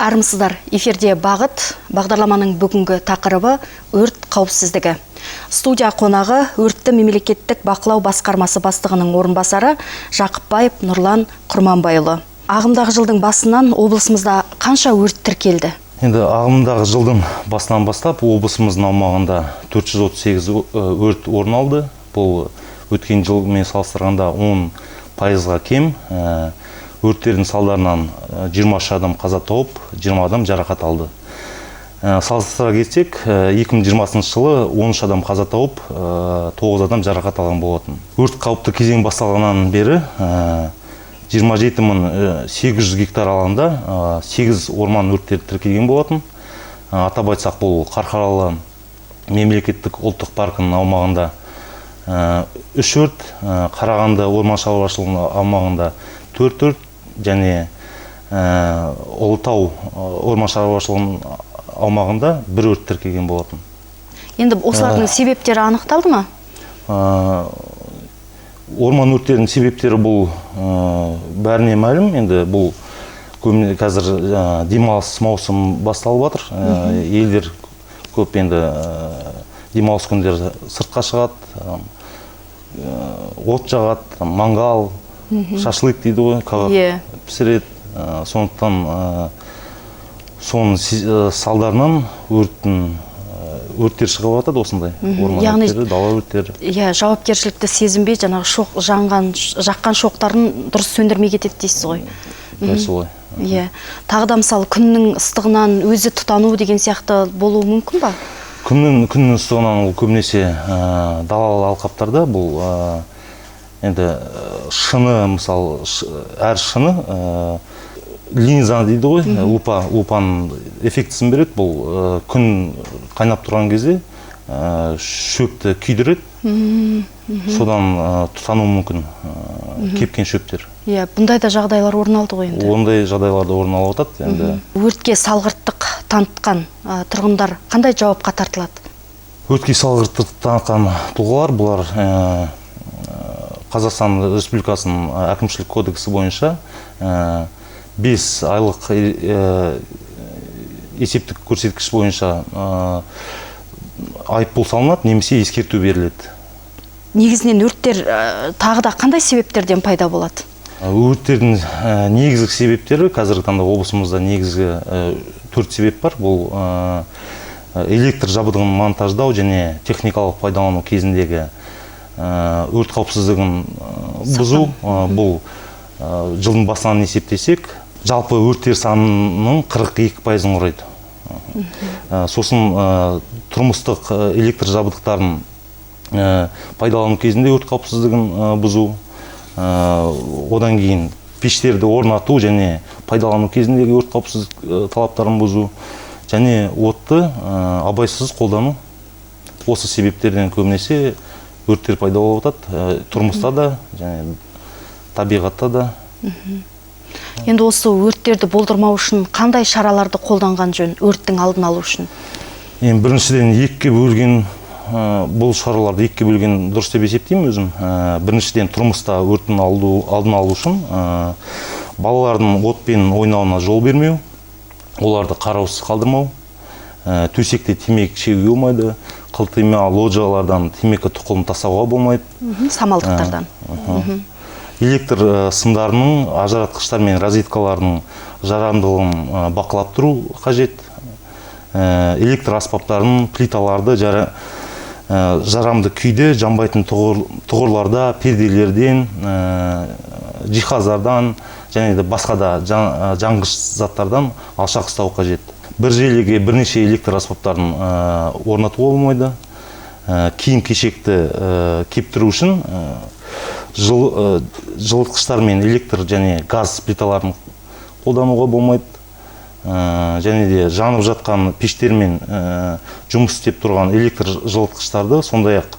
Армысыздар, эфирде бағыт, бағдарламаның бүгінгі тақырыбы өрт қауіпсіздігі. Студия қонағы өртті мемлекеттік бақылау басқармасы бастығының орынбасары Жақыпбаев Нұрлан Құрманбайұлы. Ағымдағы жылдың басынан облысымызда қанша өрт тіркелді? Енді ағымдағы жылдың басынан бастап облысымыздың аумағында 438 өрт орын алды. Бұл өткен жылмен салыстырғанда 10%-ға кем. Өрттердің салдарынан 23 адам қаза тауып, 20 адам жарақат алды. Салыстыра кетсек, 2020 жылы 13 адам қаза тауып, 9 адам жарақат алған болатын. Өрт қауіпті кезең басталғаннан бері 27.800 гектар алаңда 8 орман өрттері тіркелген болатын. Атап айтсақ, бұл Қарқаралы мемлекеттік ұлттық паркінің аумағында 3 өрт, Қарағанды орман шаруашылығының аумағында 4 өрт, және Ұлытау орман шаруашылығының аумағында 1 өрт тіркелген болатын. Енді осылардың себептері анықталды ма? Орман өрттерінің себептері бұл бәріне мәлім. Енді бұл қазір демалыс маусым басталып жатыр. Елдер көп енді демалыс күндері сыртқа шығады, от жағады, мангал, шашлык дейді ғой, пісіреді. Сондықтан соның салдарынан өрттер шығып жатады осындай. Орман өрттері, дала өрттері. Жауапкершілікті сезінбей, жаңағы жаққан шоқтарын дұрыс сөндірмей кетеді дейсіз ғой. Дәл солай. Тағы да мысалы күннің ыстығынан өзі тұтану деген сияқты болуы мүмкін ба? Күннің ыстығынан ол көбінесе далалы алқаптарда бұл енді шыны, мысалы, әр шыны линза дейді ғой, лупаның эффектісін береді. Бұл күн қайнап тұрған кезде шөпті күйдіреді, содан тұтану мүмкін кепкен шөптер. Бұндай да жағдайлар орын алды ғой енді? Ондай жағдайларда орын алып жатады. Өртке салғырттық танытқан тұрғындар қандай жауапқа тартылады? Өртке салғырттық танытқан тұлғалар бұлар Қазақстан Республикасының әкімшілік кодексі бойынша 5 айлық есептік көрсеткіш бойынша айыппұл салынады, немесе ескерту беріледі. Негізінен өрттер тағы да қандай себептерден пайда болады? Өрттердің негізгі себептері қазіргі таңда облысымызда негізгі 4 себеп бар. Бұл электр жабдығын монтаждау және техникалық пайдалану кезіндегі өрт қауіпсіздігін бұзу. Бұл жылдың басынан есептесек, жалпы өрттер санының 42%-ын құрайды. Сосын тұрмыстық электр жабдықтарын пайдалану кезінде өрт қауіпсіздігін бұзу. Одан кейін пештерді орнату және пайдалану кезіндегі өрт қауіпсіздік талаптарын бұзу. Және отты абайсыз қолдану. Осы себептерден көбінесе өрттер пайда болып жатады, тұрмыста да, және табиғатта да. Енді осы өрттерді болдырмау үшін қандай шараларды қолданған жөн, өрттің алдын алу үшін? Біріншіден екіге бөлген, бұл шараларды екіге бөлген дұрыс деп есептеймін өзім. Біріншіден тұрмыста өрттің алдын алу үшін балалардың отпен ойнауына жол бермеу, оларды қараусыз қалдырмау, төсекте темекі шегуге болмайды, қылтыйма лоджиялардан темекі тұқылын тасауға болмайды. Самалдықтардан. Электр сымдарының, ажыратқыштар мен розеткаларының жарамдылығын бақылап тұру қажет. Электр аспаптарының плиталарды жарамды күйде жанбайтын тұғырларда, перделерден, жиһаздардан және де басқа да жанғыш заттардан алшақ ұстау қажет. Бір желіге бірнеше электр аспаптарын орнатуға болмайды. Киім-кешекті кептіру үшін жылытқыштар мен электр және газ плиталарын қолдануға болмайды. Және де жанып жатқан пештермен жұмыс істеп тұрған электр жылытқыштарды, сондай-ақ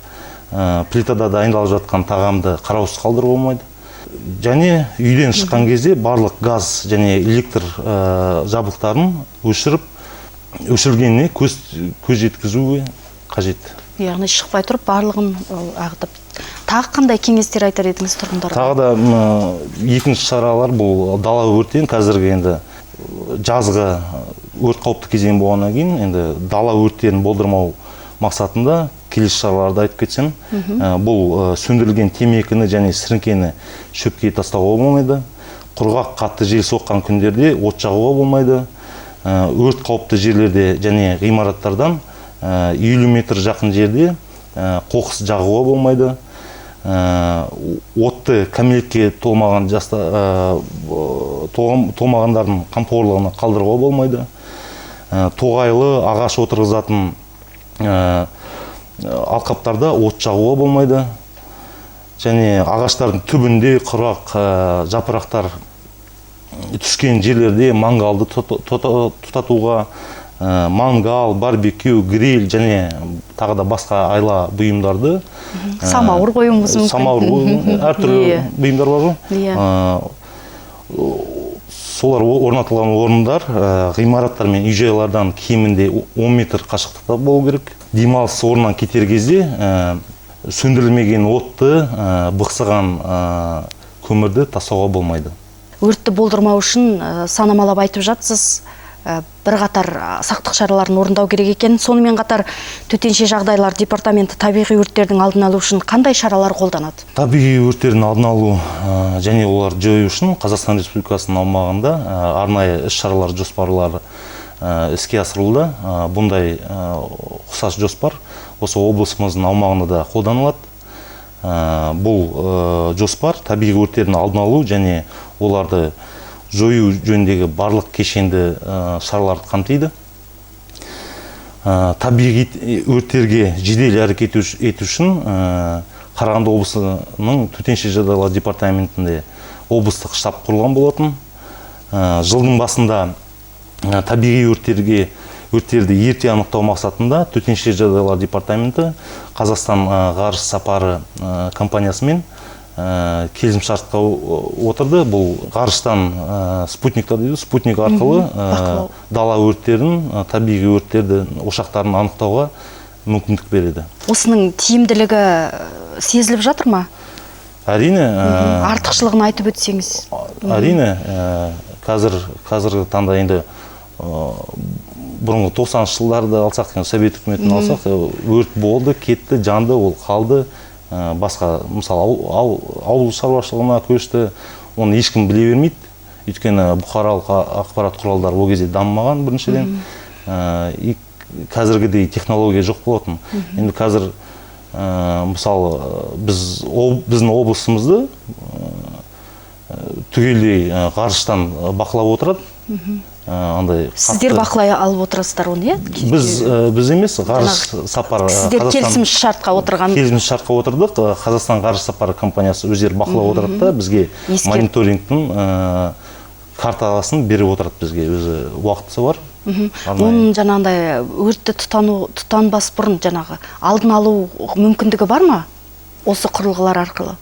плитада дайындалып жатқан тағамды қараусыз қалдыруға болмайды. Және үйден шыққан кезде барлық газ және электр жабдықтарын өшіргеніне көз жеткізуге қажет. Яғни шықпай тұрып барлығын ағытып. Тағы қандай кеңестер айтар едіңіз тұрғындарға? Тағы да екінші шаралар бұл дала өрттен қазіргі енді жазғы өрт қауіпті кезең болғаннан кейін енді дала өрттерін болдырмау мақсатында келесі шараларды айтып кетсем, бұл сөндірілген темекіні және сіріңкені шөпке тастауға болмайды. Құрғақ қатты жел соққан күндерде от жағуға болмайды. Өрт қауіпті жерлерде және ғимараттардан 50 метр жақын жерде қоқыс жағуға болмайды. Отты кәмелетке толмаған толмағандардың қамқорлығына қалдыруға болмайды. Тоғайлы ағаш отырғызатын алқаптарда от жағуға болмайды. Және ағаштардың түбінде құрғақ жапырақтар түскен жерлерде мангалды тұтатуға, мангал, барбекю, гриль және тағы да басқа айла бұйымдарды, самауыр қоюымыз мүмкін. Самауыр әртүрлі бұйымдар бар ғой. Солар орнатылған орындар ғимараттар мен үй-жайлардан кемінде 10 метр қашықтықта болу керек. Демалыс орнынан кетер кезде сөндірілмеген отты, бықсыған көмірді тастауға болмайды. Өртті болдырмау үшін санамалап айтып жатсыз, бірқатар сақтық шараларын орындау керек екен. Сонымен қатар төтенше жағдайлар департаменті табиғи өрттердің алдын алу үшін қандай шаралар қолданады? Табиғи өрттердің алдын алу және олар жою үшін Қазақстан Республикасының аумағында арнайы іс-шаралар жоспарлары іске асырылды. Бұндай ұқсас жоспар осы облысымыздың аумағында да қолданылады. Бұл жоспар табиғи өрттердің алдын алу және оларды жою жөніндегі барлық кешенді шараларды қамтиды. Табиғи өрттерге жедел әрекет ету үшін Қарағанды облысының төтенше жағдайлар департаментінде облыстық штаб құрылған болатын. Жылдың басында табиғи өрттерді ерте анықтау мақсатында төтенше жағдайлар департаменті Қазақстан ғарыш сапары компаниясымен келісімшартқа отырды. Бұл ғарыштан спутниктер дейді, спутник арқылы дала өрттерін, табиғи өрттерді, ошақтарын анықтауға мүмкіндік береді. Осының тиімділігі сезіліп жатыр ма? Әрине. Артықшылығын айтып өтсеңіз. Әрине. Қазіргі таңда енді бұрынғы 90-шы жылдарды алсақ, совет үкіметін алсақ, өрт болды, кетті, жанды, ол қалды. Басқа, мысалы, ауыл шаруашылығына көшті, оны ешкім біле бермейді. Өйткені бұқаралық ақпарат құралдары ол кезде дамымаған біріншіден. Қазіргідей технология жоқ болатын. Енді қазір, мысалы, біздің облысымызды түгелдей ғарыштан бақылап отырады. Сіздер бақылай алып отырасыздар оны, Біз емес, ғарыш сапары. Сіздер келісім шартқа отырған? Келісім шартқа отырдық. Қазақстан ғарыш сапары компаниясы өздері бақылап отырады да, бізге мониторингтің картасын беріп отырады бізге, өзі уақытысы бар. Оның жаңағындай өртті тұтанбас бұрын жаңағы алдын алу мүмкіндігі бар ма? Осы құрылғылар арқылы?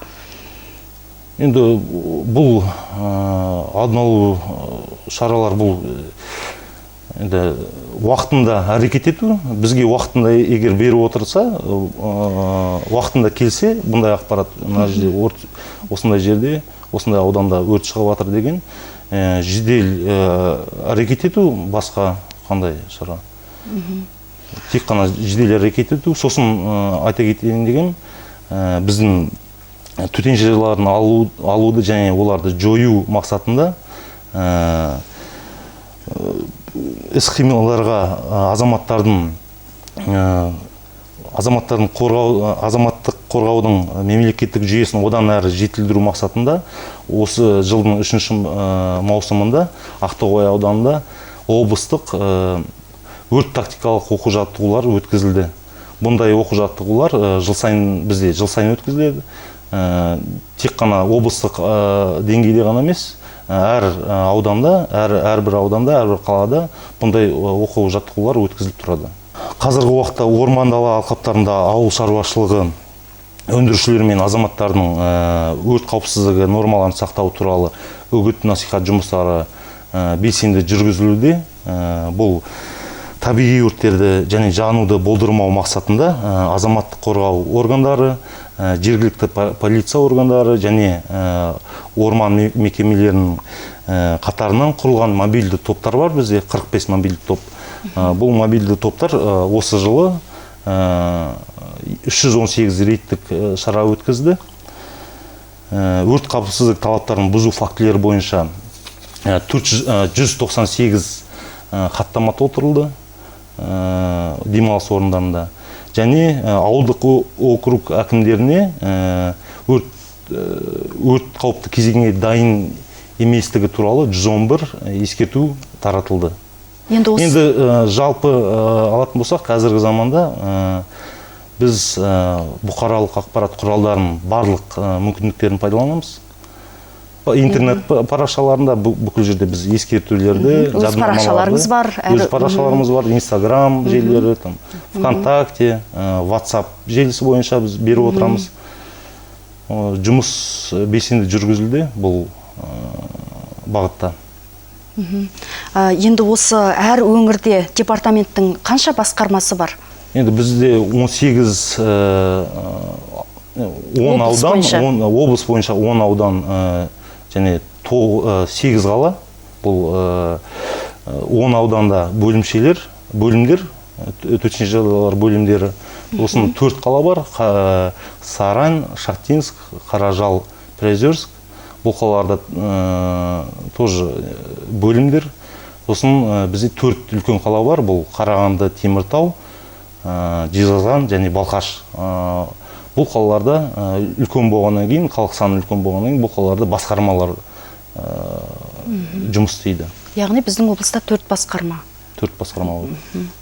Енді бұл алдын алу шаралар, бұл уақытында әрекет ету. Бізге уақытында егер беріп отырса, уақытында келсе, бұндай ақпарат осындай жерде, осындай ауданда өрт шығып жатыр деген жедел әрекет ету, басқа қандай шара. Тек қана жедел әрекет ету. Сосын айта кетейін деген, біздің төтенше жағдайларын алуды және оларды жою мақсатында іс-қимылдарға азаматтық қорғаудың мемлекеттік жүйесін одан әрі жетілдіру мақсатында осы жылдың 3 маусымында Ақтоғай ауданында облыстық өрт тактикалық оқу-жаттығулар өткізілді. Бұндай оқу-жаттығулар бізде жыл сайын өткізіледі. Тек қана облыстық деңгейде ғана емес, әрбір ауданда, әрбір қалада бұндай оқу-жаттығулар өткізіліп тұрады. Қазіргі уақытта орман дала алқаптарында ауыл шаруашылығы өндірушілер мен азаматтардың өрт қауіпсіздігі нормаларын сақтау туралы үгіт-насихат жұмыстары белсенді жүргізілуде. Бұл табиғи өрттерді және жануды болдырмау мақсатында азаматтық қорғау органдары, жергілікті полиция органдары және орман мекемелерінің қатарынан құрылған мобильді топтар бар бізде, 45 мобильді топ. Бұл мобильді топтар осы жылы 318 рейдтік шара өткізді. Өрт қауіпсіздік талаптарын бұзу фактілері бойынша 198 хаттама толтырылды демалыс орындарында. Және ауылдық округ әкімдеріне өрт қауіпті кезеңге дайын еместігі туралы 111 ескерту таратылды. Енді жалпы алатын болсақ, қазіргі заманда біз бұқаралық ақпарат құралдарының барлық мүмкіндіктерін пайдаланамыз. Интернет парақшаларында бүкіл жерде біз ескертулерді, өз парақшаларыңыз бар. Өз парақшаларымыз бар, Инстаграм желілері, ВКонтакте, WhatsApp желісі бойынша біз беріп отырамыз. Жұмыс белсенді жүргізілді бұл бағытта. Енді осы әр өңірде департаменттің қанша басқармасы бар? Енді бізде 18 облыс бойынша 10 аудан және 8 қала. Бұл 10 ауданда бөлімдер, төтенше жағдайлар бөлімдері. Осының 4 қала бар: Сарань, Шахтинск, Қаражал, Приозерск. Бұл қалаларда тоже бөлімдер. Сосын бізде 4 үлкен қала бар. Бұл Қарағанды, Теміртау, Жезқазған және Балқаш. Бұл қалаларда үлкен болғаннан кейін, халық саны үлкен болғаннан кейін, бұл қалаларда басқармалар жұмыс істейді. Яғни біздің облыста 4 басқарма. 4 басқарма бар.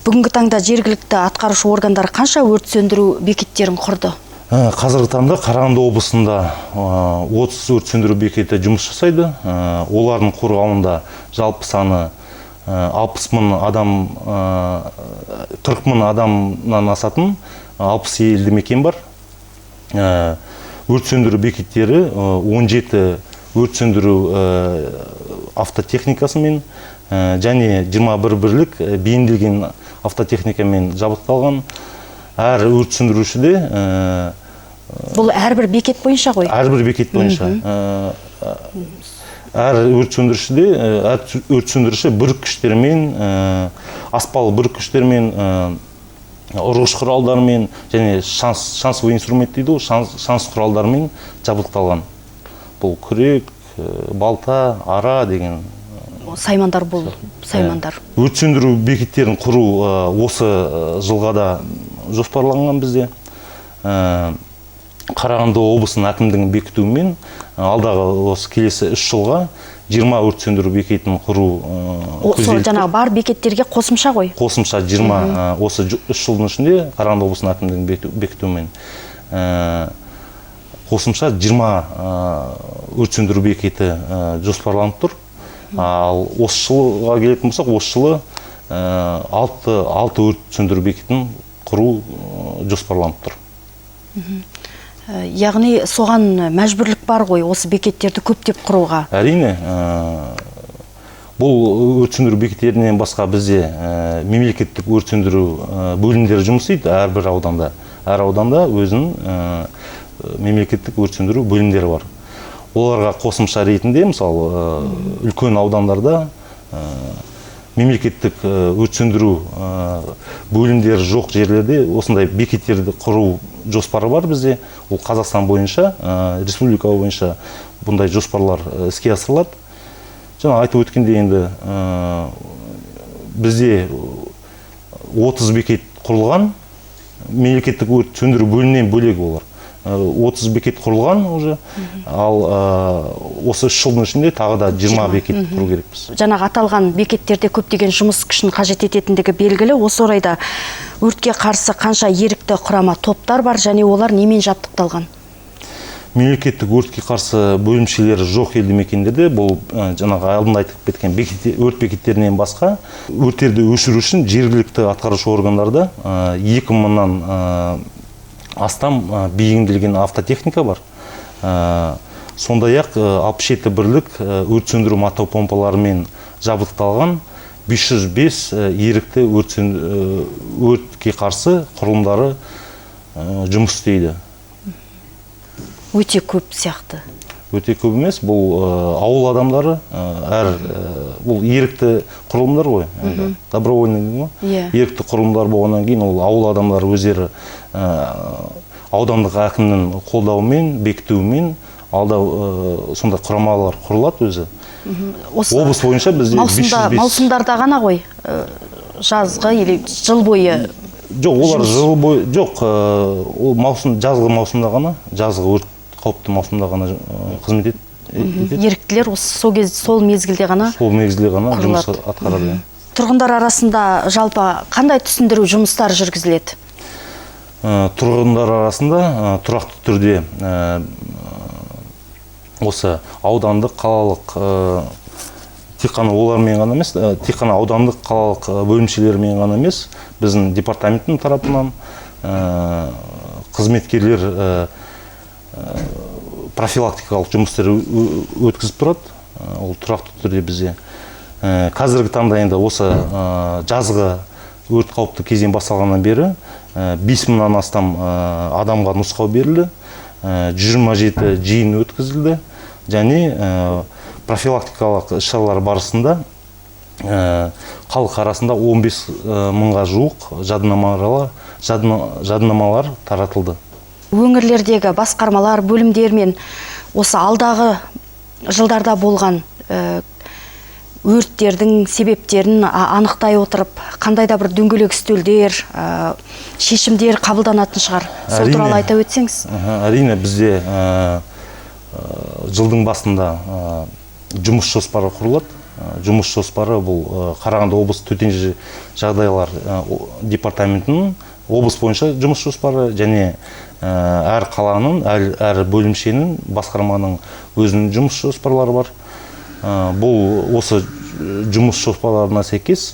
Бүгінгі таңда жергілікті атқарушы органдар қанша өрт сөндіру бекеттерін құрды? Қазіргі таңда Қарағанды облысында 30 өрт сөндіру бекеті жұмыс жасайды. Олардың қорғауында жалпы саны 60 мың адам, 40 мың адамнан асатын 60 елді мекен бар. Өрт сөндіру бекеттері 17 өрт сөндіру автотехникасымен және 21 бірлік бейімделген автотехникамен жабдықталған. Әр өрт сөндірушіде бұл әрбір бекет бойынша ғой? Әрбір бекет бойынша. Әр өрт сөндіруші бүріккіштермен, аспалы бүріккіштермен, ұрғыш құралдармен және шансовый инструмент дейді, шанс құралдармен жабдықталған. Бұл күрек, балта, ара деген саймандар бұл, саймандар. Өрт сөндіру бекеттерін құру осы жылға да жоспарланған бізде. Қарағанды облысының әкімдігінің бекітуімен алдағы осы келесі 3 жылға 20 өрт сөндіру бекетін құру көзделіп. Жаңағы бар бекеттерге қосымша ғой? Қосымша 20 осы 3 жылдың ішінде Қарағанды облысының әкімдігінің бекітуімен қосымша 20 өрт сөндіру бекеті жоспарланып тұр. Ал осы жылға келетін болсақ, осы жылы 6 өрт сөндіру бекетін құру жоспарланып тұр. Яғни соған мәжбүрлік бар ғой, осы бекеттерді көптеп құруға? Әрине, бұл өрт сөндіру бекеттерінен басқа бізде мемлекеттік өрт сөндіру бөлімдері жұмыс істейді әрбір ауданда. Әр ауданда өзінің мемлекеттік өрт сөндіру бөлімдері бар. Оларға қосымша ретінде, мысалы, үлкен аудандарда мемлекеттік өрт сөндіру бөлімдері жоқ жерлерде осындай бекеттерді құру жоспары бар бізде. Ол Қазақстан бойынша, республика бойынша бұндай жоспарлар іске асырылады. Жаңа айтып өткенде енді бізде 30 бекет құрылған, мемлекеттік өрт сөндіру бөлімінен бөлек олар. 30 бекет құрылған уже, ал осы 3 жылдың ішінде тағы да 20 бекет құру керекпіз. Жаңағы аталған бекеттерде көптеген жұмыс күшін қажет ететіндігі белгілі. Осы орайда өртке қарсы қанша ерікті құрама топтар бар және олар немен жабдықталған? Мемлекеттік өртке қарсы бөлімшелері жоқ елді мекендерде бұл жаңағы алдында айтып кеткен өрт бекеттерінен басқа өрттерді өшіру үшін жергілікті атқарушы органдарда 2000-нан астам бейімделген автотехника бар. Сондай-ақ 67 бірлік өрт сөндіру мотопомпаларымен жабдықталған 505 ерікті өртке қарсы құрылымдары жұмыс істейді. Өте көп сияқты. өте көп емес. Бұл ауыл адамдары, бұл ерікті құрылымдар ғой, добровольный дейді ғой. Ерікті құрылымдар болғаннан кейін ол ауыл адамдары өздері аудандық әкімнің қолдауымен, бекітуімен сондай құрамалар құрылады өзі. Облыс бойынша бізде 505. Маусымдарда ғана ғой, жазғы или жыл бойы? Жоқ, олар жыл бойы, жоқ, жазғы маусымда ғана, жазғы өрт қауіпті маусымда ғана қызмет етеді. Еріктілер сол мезгілде ғана? Сол мезгілде ғана жұмыс атқарады. Тұрғындар арасында жалпы қандай түсіндіру жұмыстар жүргізіледі? Тұрғындар арасында тұрақты түрде осы аудандық, қалалық, тек қана олармен ғана емес, тек қана аудандық, қалалық бөлімшелермен ғана емес, біздің департаменттің тарапынан қызметкерлер профилактикалық жұмыстар өткізіп тұрады. Ол тұрақты түрде бізде. Қазіргі таңда енді осы жазғы өрт қауіпті кезең басталғаннан бері 5000-нан астам адамға нұсқау берілді, 27 жиын өткізілді, және профилактикалық іс-шаралар барысында халық арасында 15 000-ға жуық жадынамалар таратылды. Өңірлердегі басқармалар, бөлімдер мен осы алдағы жылдарда болған өрттердің себептерін анықтай отырып, қандай да бір дөңгелек үстелдер, шешімдер қабылданатын шығар. Сол туралы айта өтсеңіз? Әрине, бізде жылдың басында жұмыс жоспары құрылады. Жұмыс жоспары бұл Қарағанды облысы төтенше жағдайлар департаментінің облыс бойынша жұмыс жоспары, және әр қаланың, әр бөлімшенің, басқарманың өзінің жұмыс жоспарлары бар. Бұл осы жұмыс жоспарларына сәйкес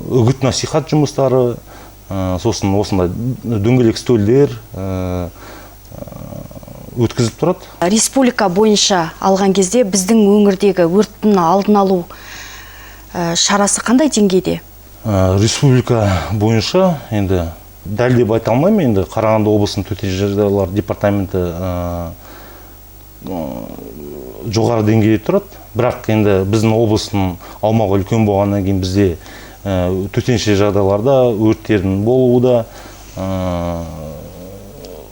үгіт насихат жұмыстары, сосын осындай дөңгелек үстелдер өткізіп тұрады. Республика бойынша алған кезде біздің өңірдегі өрттің алдын алу шарасы қандай деңгейде? Республика бойынша енді дәл деп айта алмаймын, енді Қарағанды облысының төтенше жағдайлар департаменті жоғары деңгейде тұрады. Бірақ енді біздің облыстың аумағы үлкен болғаннан кейін бізде төтенше жағдайларда өрттердің болуы да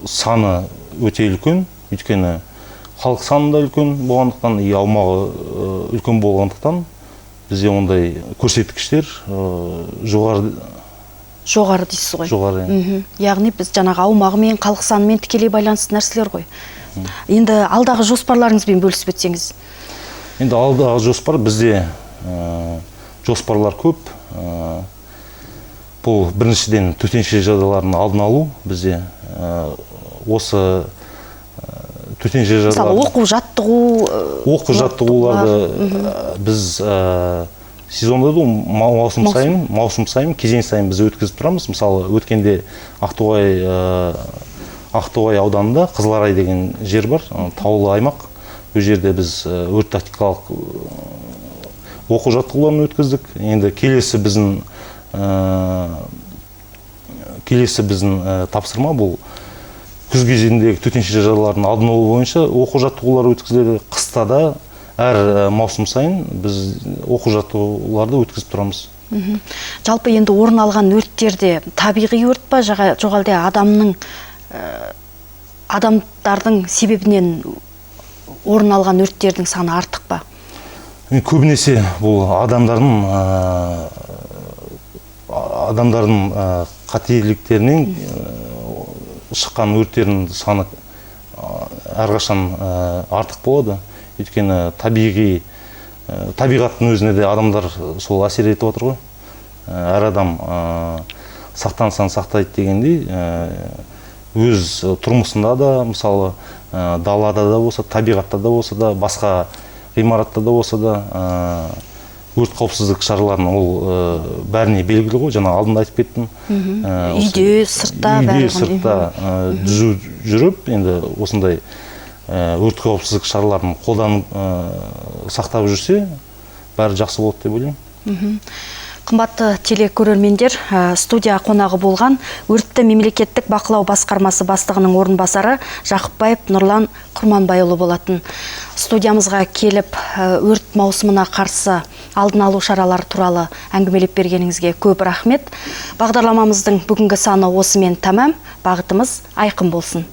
саны өте үлкен. Өйткені халық саны да үлкен болғандықтан, аумағы үлкен болғандықтан бізде ондай көрсеткіштер жоғары дейсіз ғой? Жоғары. Яғни біз жаңағы аумағымен, халық санымен тікелей байланысты нәрселер ғой. Енді алдағы жоспарларыңызбен бөлісіп өтсеңіз? Енді алдағы жоспар, бізде жоспарлар көп. Бұл біріншіден төтенше жағдайлардың алдын алу. Бізде осы төтенше жағдайлар... Мысалы, оқу-жаттығуларды біз сезонда маусым сайын, кезең сайын біз өткізіп тұрамыз. Мысалы, өткенде Ақтоғай ауданында Қызыларай деген жер бар, таулы аймақ. Бұл жерде біз өрт тактикалық оқу-жаттығуларын өткіздік. Енді келесі біздің тапсырма бұл күз кезеңдегі төтенше жағдайлардың алдын алу бойынша оқу-жаттығулар өткізіледі. Қыста да әр маусым сайын біз оқу-жаттығуларды өткізіп тұрамыз. Жалпы енді орын алған өрттерде табиғи өрт па, жоқ әлде адамдардың себебінен орын алған өрттердің саны артық па? Көбінесе бұл адамдардың қателіктерінен шыққан өрттердің саны әрқашан артық болады. Өйткені табиғаттың өзіне де адамдар сол әсер етіп отыр ғой. Әр адам сақтансаң сақтайды дегендей, өз тұрмысында да, мысалы, далада да болса, табиғатта да болса да, басқа ғимаратта да болса да, өрт қауіпсіздік шараларын ол бәріне белгілі ғой, жаңа алдында айтып кеттім. Үйде, сыртта жүріп, енді осындай өрт қауіпсіздік шараларын қолданып сақтап жүрсе, бәрі жақсы болады деп ойлаймын. Қымбатты телекөрермендер, студия қонағы болған өртті мемлекеттік бақылау басқармасы бастығының орынбасары Жақыпбаев Нұрлан Құрманбайұлы болатын. Студиямызға келіп, өрт маусымына қарсы алдын алу шаралары туралы әңгімелеп бергеніңізге көп рахмет. Бағдарламамыздың бүгінгі саны осымен тәмам. Бағытымыз айқын болсын.